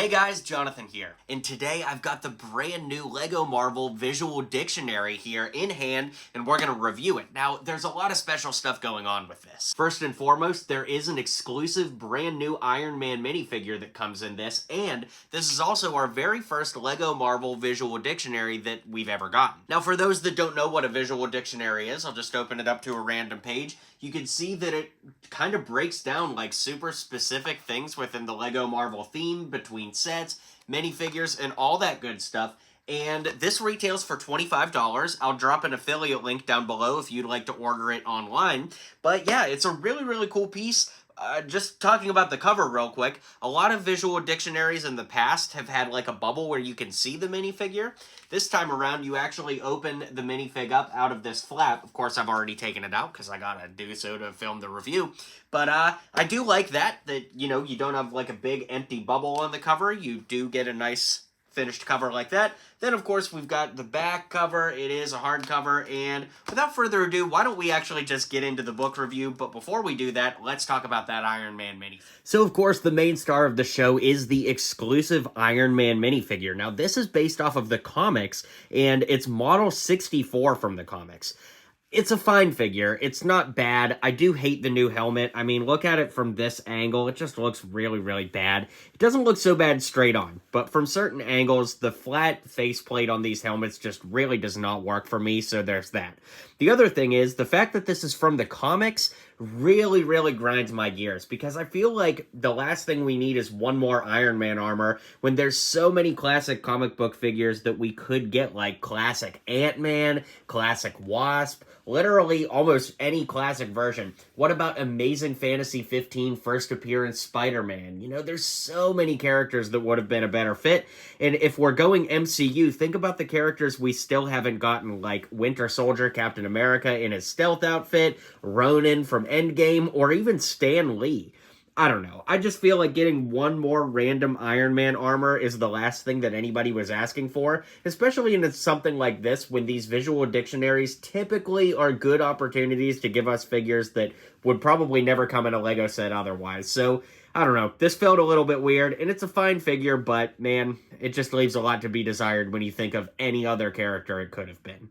Hey guys, Jonathan here, and today I've got the brand new LEGO Marvel Visual Dictionary here in hand, and we're going to review it. Now, there's a lot of special stuff going on with this. First and foremost, there is an exclusive brand new Iron Man minifigure that comes in this, and this is also our very first LEGO Marvel Visual Dictionary that we've ever gotten. Now, for those that don't know what a Visual Dictionary is, I'll just open it up to a random page. You can see that it kind of breaks down like super specific things within the LEGO Marvel theme between sets, minifigures, and all that good stuff. And this retails for $25. I'll drop an affiliate link down below if you'd like to order it online. But yeah, it's a really, really cool piece. Just talking about the cover real quick, a lot of visual dictionaries in the past have had like a bubble where you can see the minifigure. This time around, you actually open the minifig up out of this flap. Of course, I've already taken it out because I gotta do so to film the review. But I do like that, you know, you don't have like a big empty bubble on the cover. You do get a nice finished cover like that. Then, of course, we've got the back cover. It is a hardcover, and without further ado, why don't we actually just get into the book review? But before we do that, let's talk about that Iron Man minifigure. So, of course, the main star of the show is the exclusive Iron Man minifigure. Now, this is based off of the comics, and it's model 64 from the comics. It's a fine figure. It's not bad. I do hate the new helmet. I mean, look at it from this angle. It just looks really, really bad. It doesn't look so bad straight on, but from certain angles, the flat faceplate on these helmets just really does not work for me, so there's that. The other thing is, the fact that this is from the comics really, really grinds my gears, because I feel like the last thing we need is one more Iron Man armor when there's so many classic comic book figures that we could get, like classic Ant-Man, classic Wasp, literally almost any classic version. What about Amazing Fantasy 15 first appearance Spider-Man? You know, there's so many characters that would have been a better fit. And if we're going MCU, think about the characters we still haven't gotten, like Winter Soldier, Captain America in his stealth outfit, Ronan from Endgame, or even Stan Lee. I don't know. I just feel like getting one more random Iron Man armor is the last thing that anybody was asking for, especially in something like this when these visual dictionaries typically are good opportunities to give us figures that would probably never come in a LEGO set otherwise. So, I don't know. This felt a little bit weird, and it's a fine figure, but man, it just leaves a lot to be desired when you think of any other character it could have been.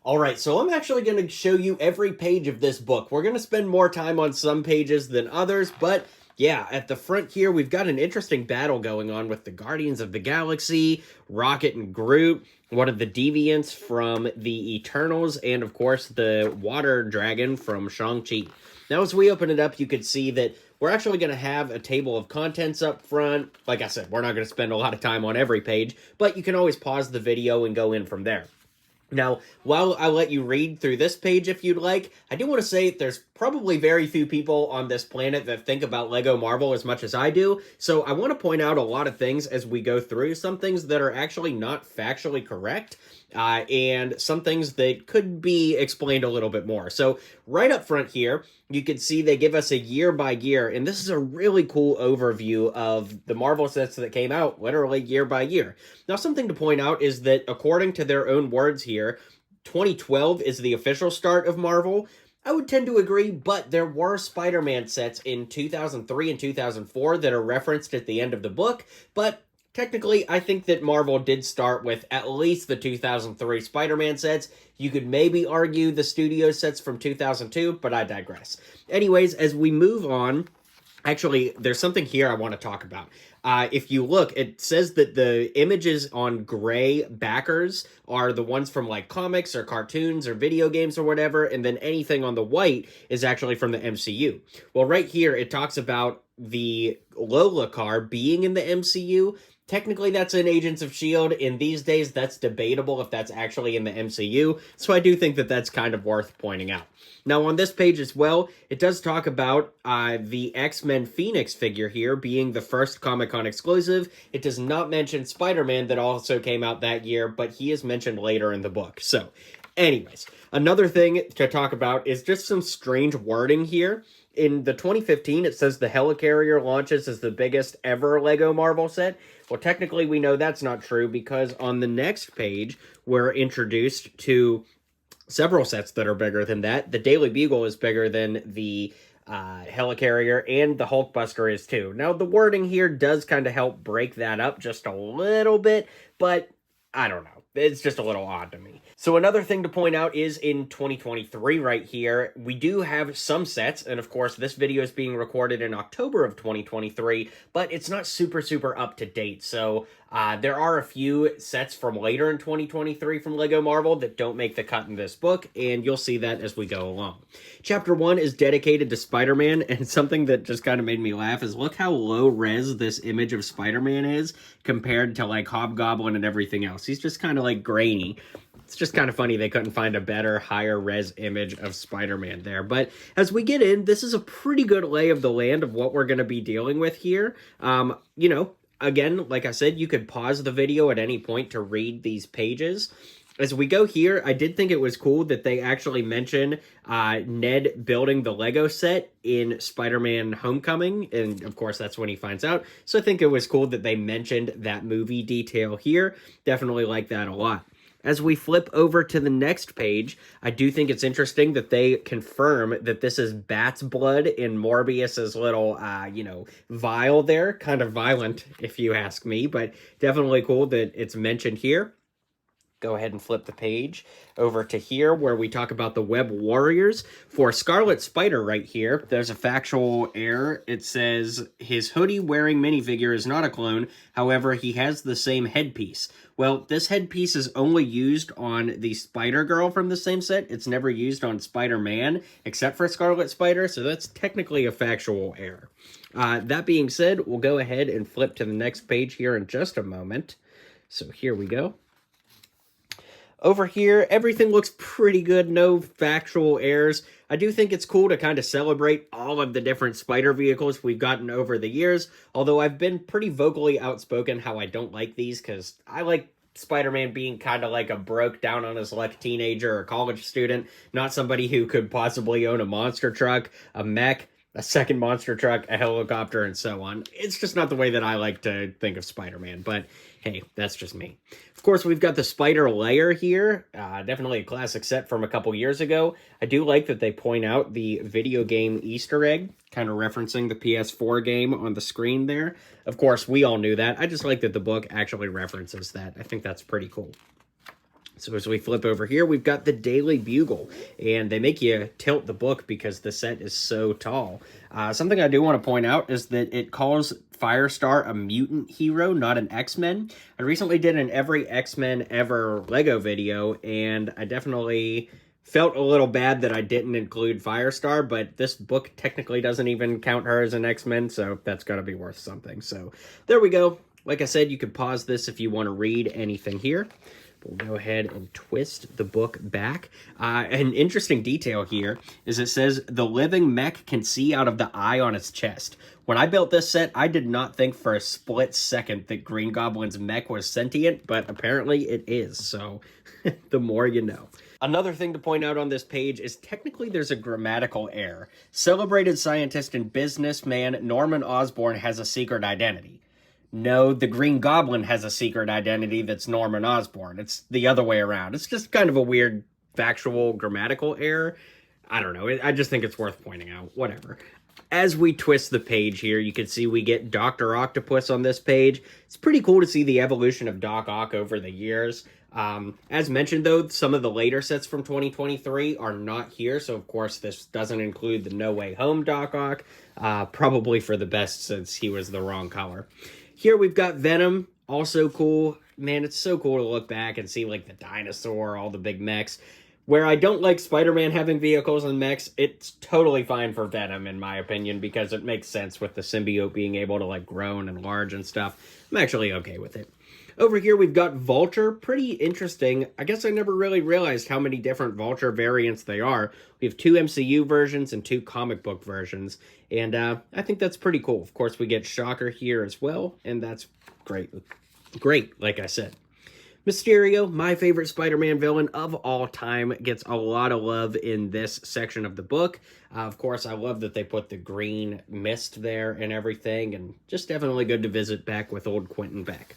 Alright, so I'm actually going to show you every page of this book. We're going to spend more time on some pages than others, but yeah, at the front here, we've got an interesting battle going on with the Guardians of the Galaxy, Rocket and Groot, one of the deviants from the Eternals, and of course, the Water Dragon from Shang-Chi. Now, as we open it up, you can see that we're actually going to have a table of contents up front. Like I said, we're not going to spend a lot of time on every page, but you can always pause the video and go in from there. Now, while I let you read through this page if you'd like, I do want to say there's probably very few people on this planet that think about LEGO Marvel as much as I do, so I want to point out a lot of things as we go through, some things that are actually not factually correct, and some things that could be explained a little bit more. So, right up front here, you can see they give us a year by year, and this is a really cool overview of the Marvel sets that came out literally year by year. Now, something to point out is that according to their own words here, 2012 is the official start of Marvel. I would tend to agree, but there were Spider-Man sets in 2003 and 2004 that are referenced at the end of the book, but technically, I think that Marvel did start with at least the 2003 Spider-Man sets. You could maybe argue the studio sets from 2002, but I digress. Anyways, as we move on, actually, there's something here I want to talk about. If you look, it says that the images on gray backers are the ones from like comics or cartoons or video games or whatever, and then anything on the white is actually from the MCU. Well, right here, it talks about the Lola car being in the MCU. Technically, that's in Agents of S.H.I.E.L.D. In these days, that's debatable if that's actually in the MCU, so I do think that that's kind of worth pointing out. Now, on this page as well, it does talk about the X-Men Phoenix figure here being the first Comic-Con exclusive. It does not mention Spider-Man that also came out that year, but he is mentioned later in the book. So, anyways, another thing to talk about is just some strange wording here. In the 2015, it says the Helicarrier launches as the biggest ever LEGO Marvel set. Well, technically, we know that's not true because on the next page, we're introduced to several sets that are bigger than that. The Daily Bugle is bigger than the helicarrier, and the Hulkbuster is too. Now, the wording here does kind of help break that up just a little bit, but I don't know. It's just a little odd to me. So another thing to point out is in 2023 right here, we do have some sets, and of course this video is being recorded in October of 2023, but it's not super up to date. So there are a few sets from later in 2023 from LEGO Marvel that don't make the cut in this book, and you'll see that as we go along. Chapter 1 is dedicated to Spider-Man, and something that just kind of made me laugh is look how low res this image of Spider-Man is compared to like Hobgoblin and everything else. He's just kind of like grainy. It's just kind of funny they couldn't find a better, higher res image of Spider-Man there. But as we get in, this is a pretty good lay of the land of what we're going to be dealing with here. You know, again, like I said, you could pause the video at any point to read these pages. As we go here, I did think it was cool that they actually mention Ned building the Lego set in Spider-Man Homecoming, and of course that's when he finds out. So I think it was cool that they mentioned that movie detail here. Definitely like that a lot. As we flip over to the next page, I do think it's interesting that they confirm that this is bat's blood in Morbius's little, you know, vial there. Kind of violent, if you ask me, but definitely cool that it's mentioned here. Go ahead and flip the page over to here where we talk about the Web Warriors. For Scarlet Spider right here, there's a factual error. It says his hoodie-wearing minifigure is not a clone. However, he has the same headpiece. Well, this headpiece is only used on the Spider-Girl from the same set. It's never used on Spider-Man, except for Scarlet Spider, so that's technically a factual error. That being said, we'll go ahead and flip to the next page here in just a moment. So here we go. Over here, everything looks pretty good, no factual errors. I do think it's cool to kind of celebrate all of the different spider vehicles we've gotten over the years, although I've been pretty vocally outspoken how I don't like these, because I like Spider-Man being kind of like a broke down on his luck teenager or college student, not somebody who could possibly own a monster truck, a mech, a second monster truck, a helicopter, and so on. It's just not the way that I like to think of Spider-Man, but hey, that's just me. Of course, we've got the Spider Lair here. Definitely a classic set from a couple years ago. I do like that they point out the video game Easter egg, kind of referencing the PS4 game on the screen there. Of course, we all knew that. I just like that the book actually references that. I think that's pretty cool. So as we flip over here, we've got the Daily Bugle, and they make you tilt the book because the set is so tall. Something I do want to point out is that it calls Firestar a mutant hero, not an X-Men. I recently did an Every X-Men Ever Lego video, and I definitely felt a little bad that I didn't include Firestar, but this book technically doesn't even count her as an X-Men, so that's got to be worth something. So there we go. Like I said, you can pause this if you want to read anything here. We'll go ahead and twist the book back. An interesting detail here is it says the living mech can see out of the eye on its chest. When I built this set, I did not think for a split second that Green Goblin's mech was sentient, but apparently it is, so the more you know. Another thing to point out on this page is technically there's a grammatical error. Celebrated scientist and businessman Norman Osborn has a secret identity. No, the Green Goblin has a secret identity that's Norman Osborn. It's the other way around. It's just kind of a weird factual grammatical error. I don't know. I just think it's worth pointing out. Whatever. As we twist the page here, you can see we get Dr. Octopus on this page. It's pretty cool to see the evolution of Doc Ock over the years. As mentioned, though, some of the later sets from 2023 are not here, so of course this doesn't include the No Way Home Doc Ock, probably for the best since he was the wrong color. Here we've got Venom, also cool. Man, it's so cool to look back and see, like, the dinosaur, all the big mechs. Where I don't like Spider-Man having vehicles and mechs, it's totally fine for Venom, in my opinion, because it makes sense with the symbiote being able to, like, grow and enlarge and stuff. I'm actually okay with it. Over here, we've got Vulture. Pretty interesting. I guess I never really realized how many different Vulture variants they are. We have 2 MCU versions and 2 comic book versions, and I think that's pretty cool. Of course, we get Shocker here as well, and that's great. Great, like I said. Mysterio, my favorite Spider-Man villain of all time, gets a lot of love in this section of the book. Of course, I love that they put the green mist there and everything, and just definitely good to visit back with old Quentin Beck.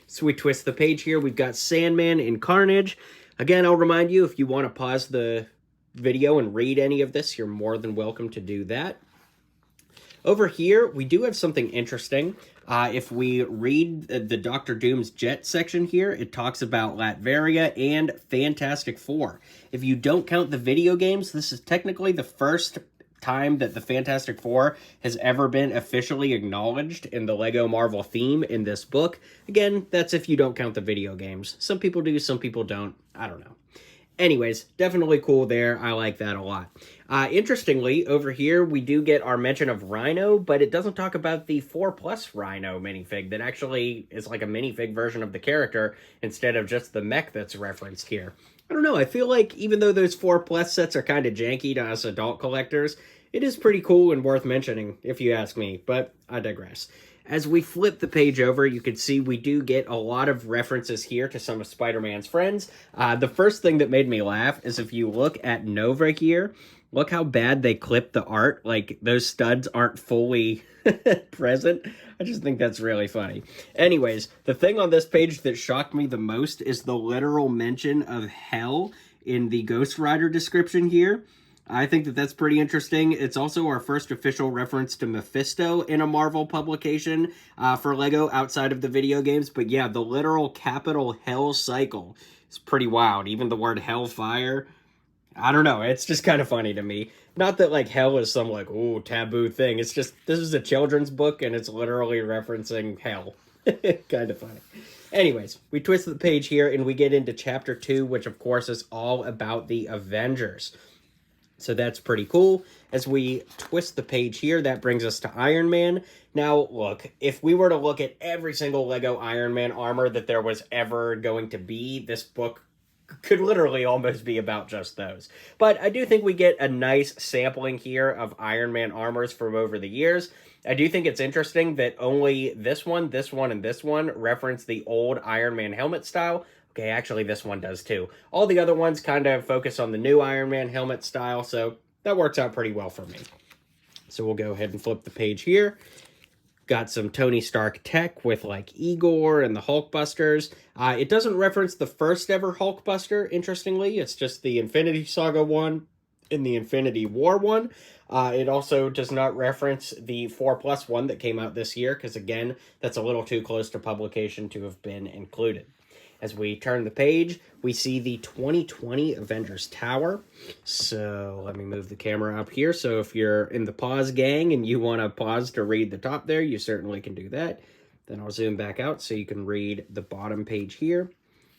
So we twist the page here. We've got Sandman and Carnage. Again, I'll remind you, if you want to pause the video and read any of this, you're more than welcome to do that. Over here, we do have something interesting. If we read the Doctor Doom's Jet section here, it talks about Latveria and Fantastic Four. If you don't count the video games, this is technically the first time that the Fantastic Four has ever been officially acknowledged in the Lego Marvel theme in this book. Again, that's if you don't count the video games. Some people do, some people don't. I don't know. Anyways, definitely cool there. I like that a lot. Interestingly, over here, we do get our mention of Rhino, but it doesn't talk about the 4+ Rhino minifig that actually is like a minifig version of the character instead of just the mech that's referenced here. I don't know, I feel like even though those 4+ sets are kind of janky to us adult collectors, it is pretty cool and worth mentioning, if you ask me, but I digress. As we flip the page over, you can see we do get a lot of references here to some of Spider-Man's friends. The first thing that made me laugh is if you look at Nova here, look how bad they clipped the art. Like, those studs aren't fully present. I just think that's really funny. Anyways, the thing on this page that shocked me the most is the literal mention of hell in the Ghost Rider description here. I think that that's pretty interesting. It's also our first official reference to Mephisto in a Marvel publication for Lego outside of the video games. But yeah, the literal capital hell cycle is pretty wild. Even the word hellfire, I don't know. It's just kind of funny to me. Not that like hell is some like, ooh, taboo thing. It's just, this is a children's book and it's literally referencing hell. Kind of funny. Anyways, we twist the page here and we get into chapter 2, which of course is all about the Avengers. So that's pretty cool. As we twist the page here, that brings us to Iron Man. Now, look, if we were to look at every single Lego Iron Man armor that there was ever going to be, this book could literally almost be about just those. But I do think we get a nice sampling here of Iron Man armors from over the years. I do think it's interesting that only this one, and this one reference the old Iron Man helmet style. Okay, actually this one does too. All the other ones kind of focus on the new Iron Man helmet style, so that works out pretty well for me. So we'll go ahead and flip the page here. Got some Tony Stark tech with like Igor and the Hulkbusters. It doesn't reference the first ever Hulkbuster, interestingly. It's just the Infinity Saga one and the Infinity War one. It also does not reference the 4+ one that came out this year, because again, that's a little too close to publication to have been included. As we turn the page, we see the 2020 Avengers Tower. So let me move the camera up here. So if you're in the pause gang and you want to pause to read the top there, you certainly can do that. Then I'll zoom back out so you can read the bottom page here.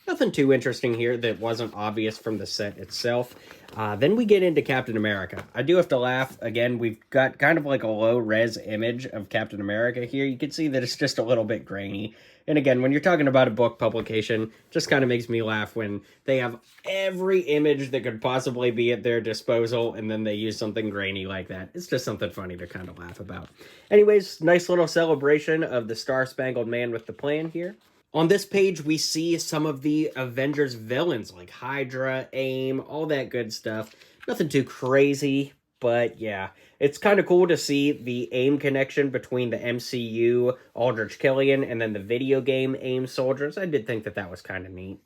Nothing too interesting here that wasn't obvious from the set itself. Then we get into Captain America. I do have to laugh. Again, we've got kind of like a low-res image of Captain America here. You can see that it's just a little bit grainy. And again, when you're talking about a book publication, just kind of makes me laugh when they have every image that could possibly be at their disposal, and then they use something grainy like that. It's just something funny to kind of laugh about. Anyways, nice little celebration of the Star-Spangled Man with the plan here. On this page, we see some of the Avengers villains, like Hydra, AIM, all that good stuff. Nothing too crazy, but yeah. It's kind of cool to see the AIM connection between the MCU Aldrich Killian and then the video game AIM soldiers. I did think that that was kind of neat.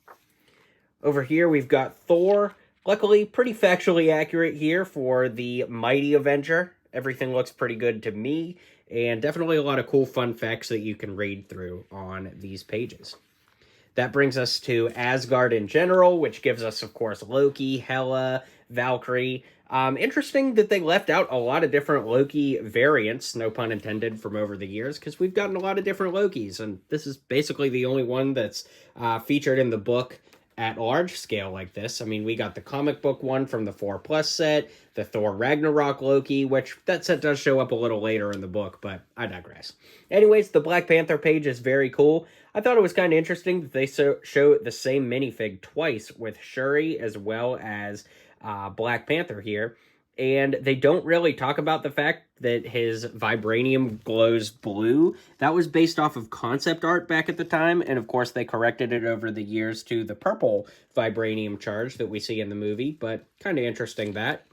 Over here, we've got Thor. Luckily, pretty factually accurate here for the Mighty Avenger. Everything looks pretty good to me. And definitely a lot of cool fun facts that you can read through on these pages. That brings us to Asgard in general, which gives us, of course, Loki, Hela, Valkyrie. Interesting that they left out a lot of different Loki variants, no pun intended, from over the years, because we've gotten a lot of different Lokis, and this is basically the only one that's featured in the book at large scale like this. I mean, we got the comic book one from the 4+ set, the Thor Ragnarok Loki, which that set does show up a little later in the book, but I digress. Anyways, the Black Panther page is very cool. I thought it was kind of interesting that they show the same minifig twice with Shuri as well as Black Panther here. And they don't really talk about the fact that his vibranium glows blue. That was based off of concept art back at the time, and of course they corrected it over the years to the purple vibranium charge that we see in the movie, but kind of interesting that.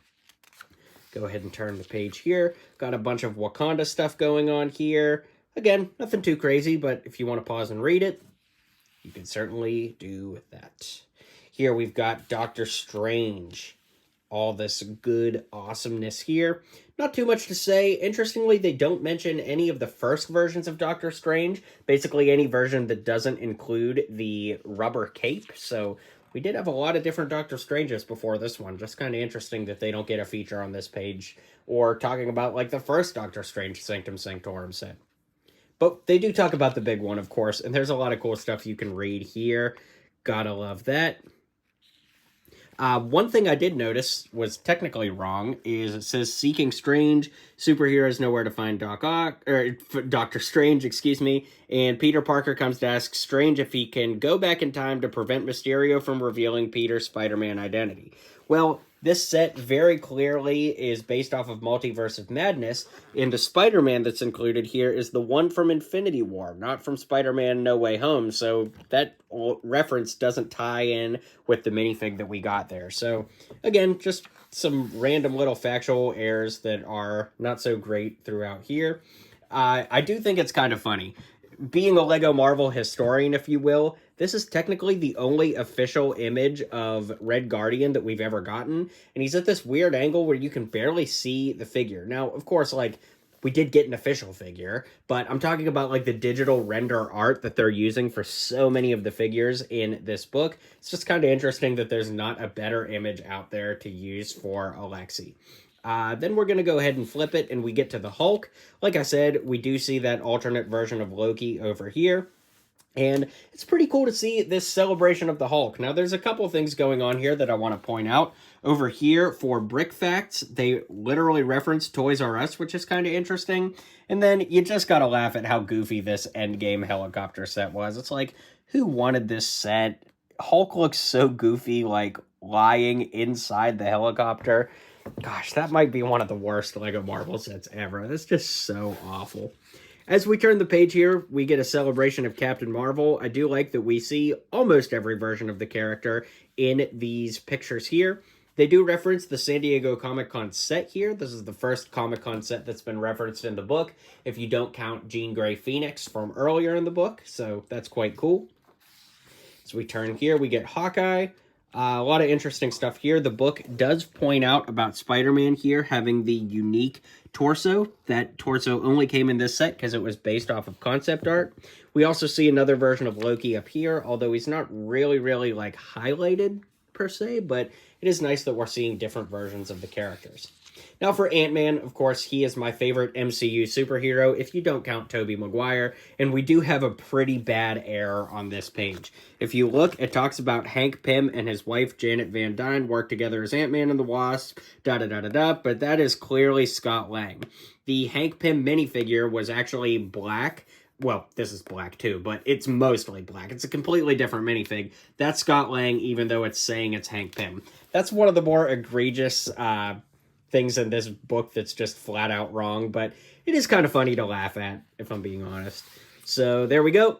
Go ahead and turn the page here. Got a bunch of Wakanda stuff going on here. Again, nothing too crazy, but if you want to pause and read it, you can certainly do that. Here we've got Doctor Strange. all this good awesomeness here. Not too much to say. Interestingly, they don't mention any of the first versions of Doctor Strange. Basically, any version that doesn't include the rubber cape. So we did have a lot of different Doctor Stranges before this one. Just kind of interesting that they don't get a feature on this page or talking about like the first Doctor Strange Sanctum Sanctorum set. But they do talk about the big one, of course, and there's a lot of cool stuff you can read here. Gotta love that. One thing I did notice was technically wrong is it says Seeking Strange, superheroes know where to find Doctor Strange, excuse me, and Peter Parker comes to ask Strange if he can go back in time to prevent Mysterio from revealing Peter's Spider-Man identity. Well, this set very clearly is based off of Multiverse of Madness, and the Spider-Man that's included here is the one from Infinity War, not from Spider-Man No Way Home, so that reference doesn't tie in with the minifig that we got there. So, again, just some random little factual errors that are not so great throughout here. I do think it's kind of funny. Being a LEGO Marvel historian, if you will, this is technically the only official image of Red Guardian that we've ever gotten, and he's at this weird angle where you can barely see the figure. Now, of course, like, we did get an official figure, but I'm talking about, like, the digital render art that they're using for so many of the figures in this book. It's just kind of interesting that there's not a better image out there to use for Alexi. Then we're going to go ahead and flip it, and we get to the Hulk. Like I said, we do see that alternate version of Loki over here. And it's pretty cool to see this celebration of the Hulk. Now, there's a couple things going on here that I want to point out. Over here, for Brick Facts, they literally reference Toys R Us, which is kind of interesting. And then you just got to laugh at how goofy this Endgame helicopter set was. It's like, who wanted this set? Hulk looks so goofy, like, lying inside the helicopter. Gosh, that might be one of the worst LEGO Marvel sets ever. That's just so awful. As we turn the page here, we get a celebration of Captain Marvel. I do like that we see almost every version of the character in these pictures here. They do reference the San Diego Comic-Con set here. This is the first Comic-Con set that's been referenced in the book, if you don't count Jean Grey Phoenix from earlier in the book, so that's quite cool. As we turn here, we get Hawkeye. A lot of interesting stuff here. The book does point out about Spider-Man here having the unique torso. That torso only came in this set because it was based off of concept art. We also see another version of Loki up here, although he's not really like highlighted per se, but it is nice that we're seeing different versions of the characters. Now for Ant-Man, of course, he is my favorite MCU superhero, if you don't count Tobey Maguire, and we do have a pretty bad error on this page. If you look, it talks about Hank Pym and his wife Janet Van Dyne work together as Ant-Man and the Wasp, but that is clearly Scott Lang. The Hank Pym minifigure was actually black. Well, this is black too, but it's mostly black. It's a completely different minifig. That's Scott Lang, even though it's saying it's Hank Pym. That's one of the more egregious things in this book that's just flat out wrong, but it is kind of funny to laugh at, if I'm being honest. So there we go.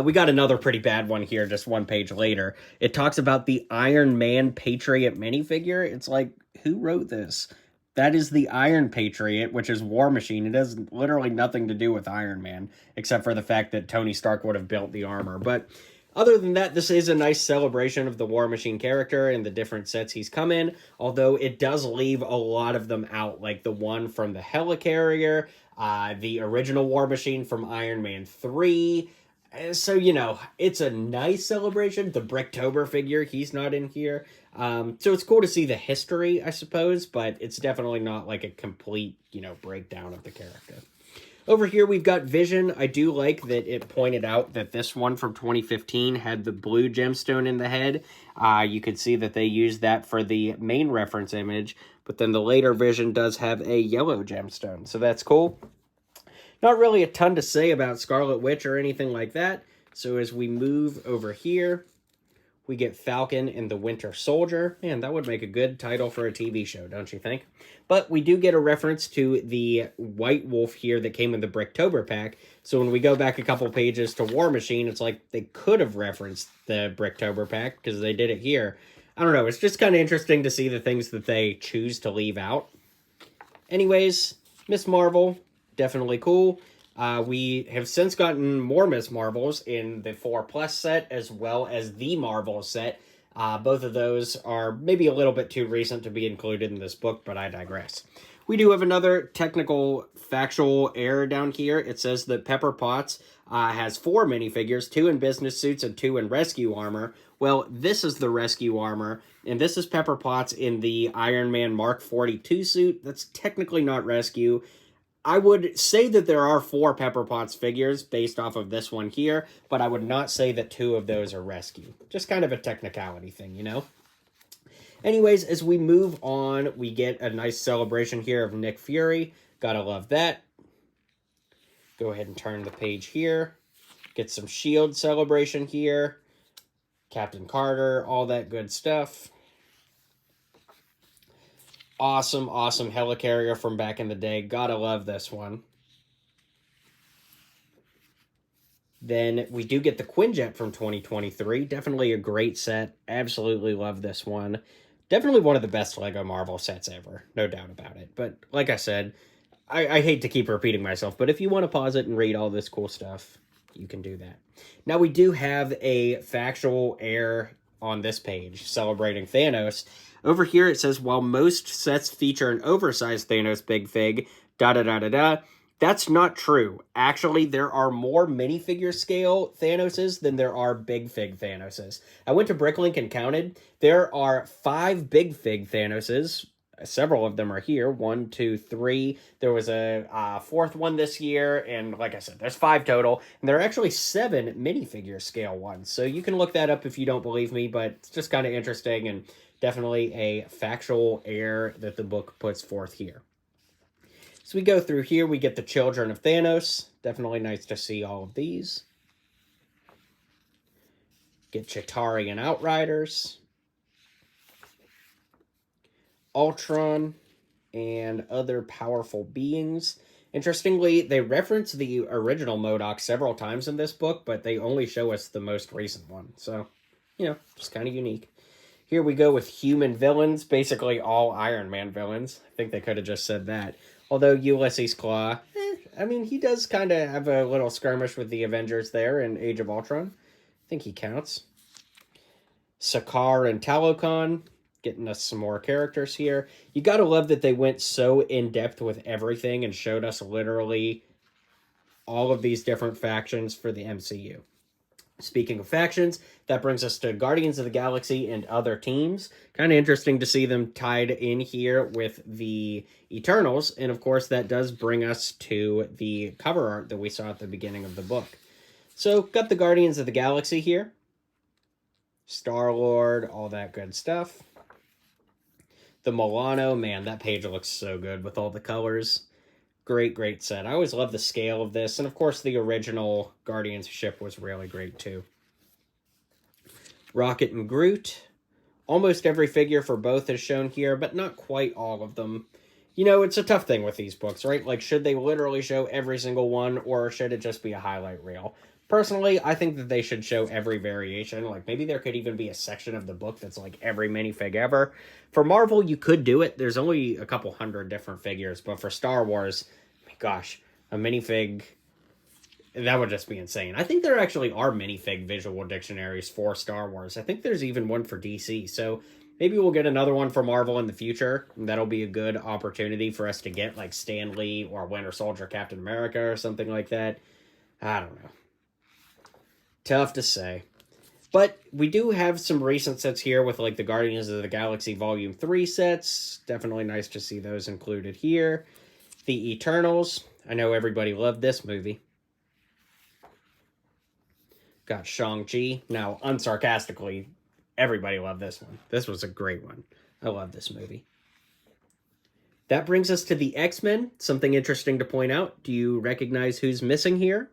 We got another pretty bad one here just one page later. It talks about the Iron Man Patriot minifigure. It's like, who wrote this? That is the Iron Patriot, which is War Machine. It has literally nothing to do with Iron Man, except for the fact that Tony Stark would have built the armor. But other than that, this is a nice celebration of the War Machine character and the different sets he's come in, although it does leave a lot of them out, like the one from the Helicarrier, the original War Machine from Iron Man 3. So, you know, it's a nice celebration. The Bricktober figure, he's not in here. So it's cool to see the history, I suppose, but it's definitely not like a complete, you know, breakdown of the character. Over here, we've got Vision. I do like that it pointed out that this one from 2015 had the blue gemstone in the head. You could see that they used that for the main reference image, but then the later Vision does have a yellow gemstone, so that's cool. Not really a ton to say about Scarlet Witch or anything like that, so as we move over here, we get Falcon and the Winter Soldier. Man, that would make a good title for a TV show, don't you think? But we do get a reference to the White Wolf here that came in the Bricktober pack. So when we go back a couple pages to War Machine, it's like they could have referenced the Bricktober pack because they did it here. I don't know. It's just kind of interesting to see the things that they choose to leave out. Anyways, Miss Marvel, definitely cool. We have since gotten more Miss Marvels in the 4+ set, as well as the Marvel set. Both of those are maybe a little bit too recent to be included in this book, but I digress. We do have another technical factual error down here. It says that Pepper Potts has 4 minifigures, 2 in business suits and 2 in rescue armor. Well, this is the rescue armor, and this is Pepper Potts in the Iron Man Mark 42 suit. That's technically not rescue. I would say that there are 4 Pepper Potts figures based off of this one here, but I would not say that 2 of those are rescue. Just kind of a technicality thing, you know? Anyways, as we move on, we get a nice celebration here of Nick Fury. Gotta love that. Go ahead and turn the page here. Get some S.H.I.E.L.D. celebration here. Captain Carter, all that good stuff. Awesome, awesome helicarrier from back in the day. Gotta love this one. Then we do get the Quinjet from 2023. Definitely a great set. Absolutely love this one. Definitely one of the best LEGO Marvel sets ever. No doubt about it. But like I said, I hate to keep repeating myself, but if you want to pause it and read all this cool stuff, you can do that. Now we do have a factual error on this page celebrating Thanos. Over here it says, while most sets feature an oversized Thanos big fig, da-da-da-da-da, that's not true. Actually, there are more minifigure scale Thanoses than there are big fig Thanoses. I went to Bricklink and counted. There are 5 big fig Thanoses. Several of them are here. 1, 2, 3. There was a 4th one this year. And like I said, there's 5 total. And there are actually 7 minifigure scale ones. So you can look that up if you don't believe me. But it's just kind of interesting and definitely a factual error that the book puts forth here. So we go through here, we get the Children of Thanos. Definitely nice to see all of these. Get Chitauri and Outriders. Ultron and other powerful beings. Interestingly, they reference the original MODOK several times in this book, but they only show us the most recent one. So, you know, just kind of unique. Here we go with human villains, basically all Iron Man villains. I think they could have just said that. Although Ulysses Claw, I mean, he does kind of have a little skirmish with the Avengers there in Age of Ultron. I think he counts. Sakaar and Talokan, getting us some more characters here. You gotta love that they went so in-depth with everything and showed us literally all of these different factions for the MCU. Speaking of factions, that brings us to Guardians of the Galaxy and other teams. Kind of interesting to see them tied in here with the Eternals. And of course, that does bring us to the cover art that we saw at the beginning of the book. So, got the Guardians of the Galaxy here. Star-Lord, all that good stuff. The Milano, man, that page looks so good with all the colors. Great, great set. I always love the scale of this. And of course, the original Guardians ship was really great too. Rocket and Groot. Almost every figure for both is shown here, but not quite all of them. You know, it's a tough thing with these books, right? Like, should they literally show every single one, or should it just be a highlight reel? Personally, I think that they should show every variation. Like, maybe there could even be a section of the book that's like every minifig ever. For Marvel, you could do it. There's only a couple hundred different figures, but for Star Wars, my gosh, a minifig, that would just be insane. I think there actually are minifig visual dictionaries for Star Wars. I think there's even one for DC, so maybe we'll get another one for Marvel in the future. That'll be a good opportunity for us to get, like, Stan Lee or Winter Soldier Captain America or something like that. I don't know. Tough to say. But we do have some recent sets here with, like, the Guardians of the Galaxy Volume 3 sets. Definitely nice to see those included here. The Eternals. I know everybody loved this movie. Got Shang-Chi. Now, unsarcastically, everybody loved this one. This was a great one. I love this movie. That brings us to the X-Men. Something interesting to point out. Do you recognize who's missing here?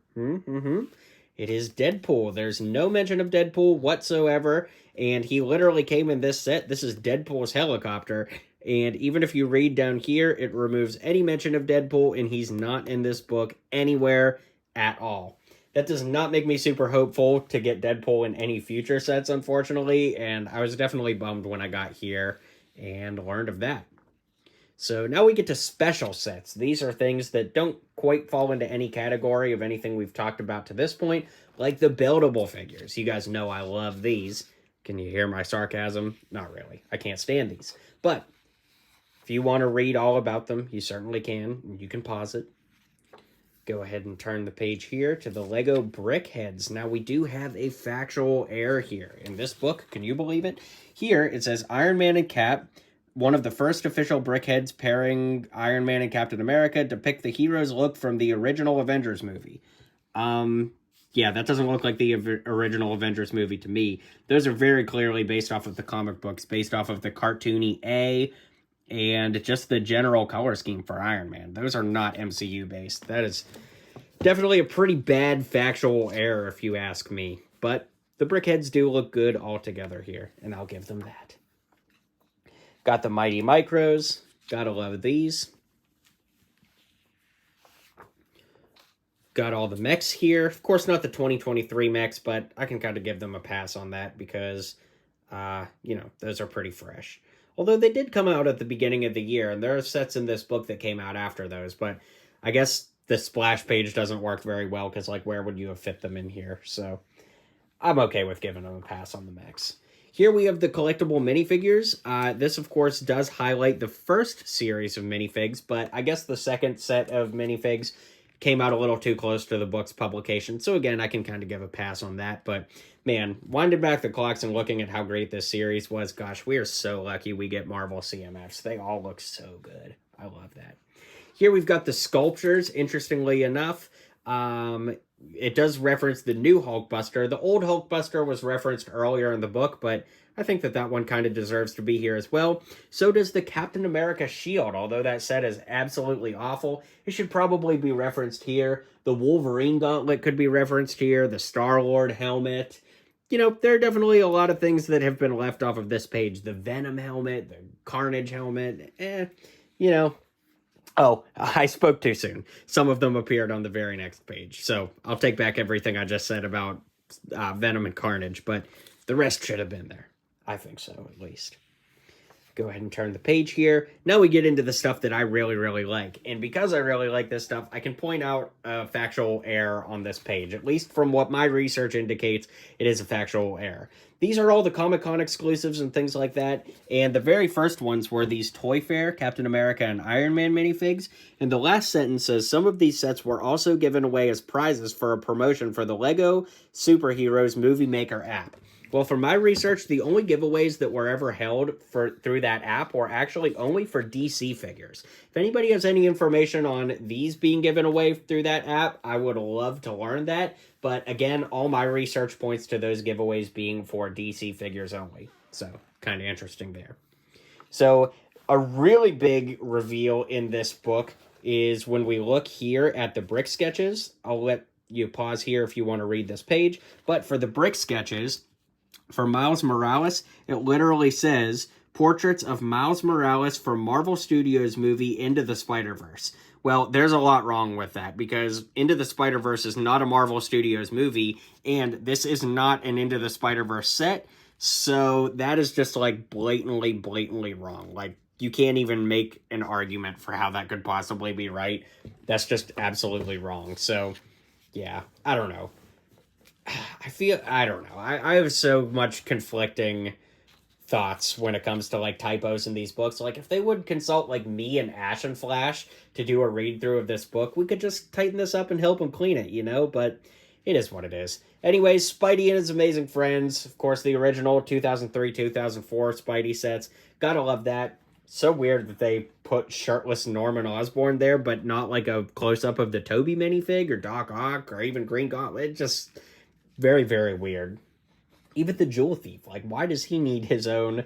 It is Deadpool. There's no mention of Deadpool whatsoever, and he literally came in this set. This is Deadpool's helicopter, and even if you read down here, it removes any mention of Deadpool, and he's not in this book anywhere at all. That does not make me super hopeful to get Deadpool in any future sets, unfortunately, and I was definitely bummed when I got here and learned of that. So now we get to special sets. These are things that don't quite fall into any category of anything we've talked about to this point, like the buildable figures. You guys know I love these. Can you hear my sarcasm? Not really. I can't stand these. But if you want to read all about them, you certainly can. You can pause it. Go ahead and turn the page here to the Lego Brickheads. Now, we do have a factual error here. In this book, can you believe it? Here, it says Iron Man and Cap, one of the first official Brickheads pairing Iron Man and Captain America, depict the hero's look from the original Avengers movie. Yeah, that doesn't look like the original Avengers movie to me. Those are very clearly based off of the comic books, based off of the cartoony A, and just the general color scheme for Iron Man. Those are not MCU based. That is definitely a pretty bad factual error if you ask me. But the Brickheads do look good all together here, and I'll give them that. Got the Mighty Micros. Gotta love these. Got all the mechs here. Of course, not the 2023 mechs, but I can kind of give them a pass on that because, those are pretty fresh. Although they did come out at the beginning of the year, and there are sets in this book that came out after those, but I guess the splash page doesn't work very well because, where would you have fit them in here? So I'm okay with giving them a pass on the mechs. Here we have the collectible minifigures. This, of course, does highlight the first series of minifigs, but I guess the second set of minifigs came out a little too close to the book's publication. So again, I can kind of give a pass on that. But man, winding back the clocks and looking at how great this series was, gosh, we are so lucky we get Marvel CMFs. They all look so good. I love that. Here we've got the sculptures, interestingly enough. It does reference the new Hulkbuster. The old Hulkbuster was referenced earlier in the book, but I think that one kind of deserves to be here as well. So does the Captain America shield, although that set is absolutely awful. It should probably be referenced here. The Wolverine gauntlet could be referenced here. The Star-Lord helmet. There are definitely a lot of things that have been left off of this page. The Venom helmet, the Carnage helmet, Oh, I spoke too soon. Some of them appeared on the very next page. So I'll take back everything I just said about Venom and Carnage, but the rest should have been there. I think so, at least. Go ahead and turn the page here. Now we get into the stuff that I really, really like. And because I really like this stuff, I can point out a factual error on this page. At least from what my research indicates, it is a factual error. These are all the Comic-Con exclusives and things like that. And the very first ones were these Toy Fair, Captain America, and Iron Man minifigs. And the last sentence says, some of these sets were also given away as prizes for a promotion for the Lego Superheroes Movie Maker app. Well, from my research, the only giveaways that were ever held through that app were actually only for DC figures. If anybody has any information on these being given away through that app, I would love to learn that. But again, all my research points to those giveaways being for DC figures only. So, kind of interesting there. So, a really big reveal in this book is when we look here at the brick sketches. I'll let you pause here if you want to read this page. But for the brick sketches, for Miles Morales, it literally says, Portraits of Miles Morales for Marvel Studios movie Into the Spider-Verse. Well, there's a lot wrong with that, because Into the Spider-Verse is not a Marvel Studios movie, and this is not an Into the Spider-Verse set, so that is just, blatantly wrong. You can't even make an argument for how that could possibly be right. That's just absolutely wrong. So, yeah, I don't know. I don't know. I have so much conflicting thoughts when it comes to typos in these books. If they would consult me and Ash and Flash to do a read through of this book, we could just tighten this up and help them clean it, but it is what it is. Anyways, Spidey and his amazing friends, of course, the original 2003-2004 Spidey sets. Gotta love that. So weird that they put shirtless Norman Osborn there, but not a close-up of the Toby minifig or Doc Ock or even Green Gauntlet. Just very, very weird. Even the Jewel Thief. Why does he need his own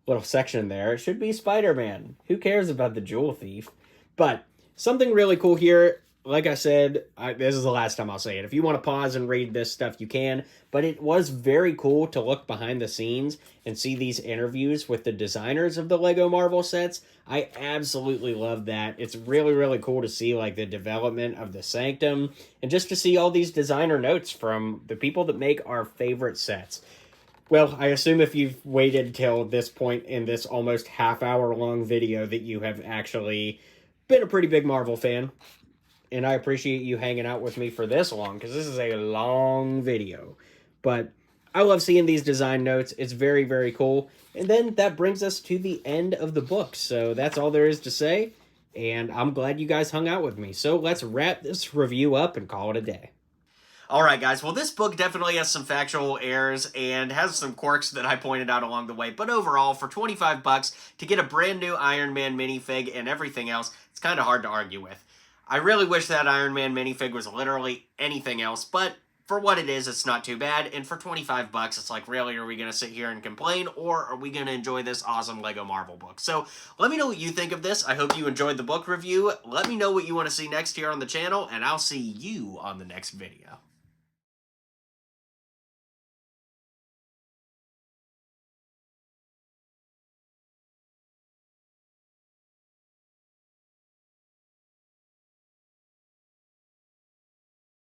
little section there? It should be Spider-Man. Who cares about the Jewel Thief? But something really cool here. Like I said, this is the last time I'll say it. If you want to pause and read this stuff, you can. But it was very cool to look behind the scenes and see these interviews with the designers of the Lego Marvel sets. I absolutely love that. It's really, really cool to see the development of the Sanctum and just to see all these designer notes from the people that make our favorite sets. Well, I assume if you've waited till this point in this almost half-hour-long video that you have actually been a pretty big Marvel fan. And I appreciate you hanging out with me for this long, because this is a long video. But I love seeing these design notes. It's very, very cool. And then that brings us to the end of the book. So that's all there is to say. And I'm glad you guys hung out with me. So let's wrap this review up and call it a day. Alright guys, well this book definitely has some factual errors and has some quirks that I pointed out along the way, but overall, for 25 bucks to get a brand new Iron Man minifig and everything else, it's kind of hard to argue with. I really wish that Iron Man minifig was literally anything else, but for what it is, it's not too bad, and for 25 bucks, it's like, really, are we going to sit here and complain, or are we going to enjoy this awesome LEGO Marvel book? So, let me know what you think of this. I hope you enjoyed the book review. Let me know what you want to see next here on the channel, and I'll see you on the next video.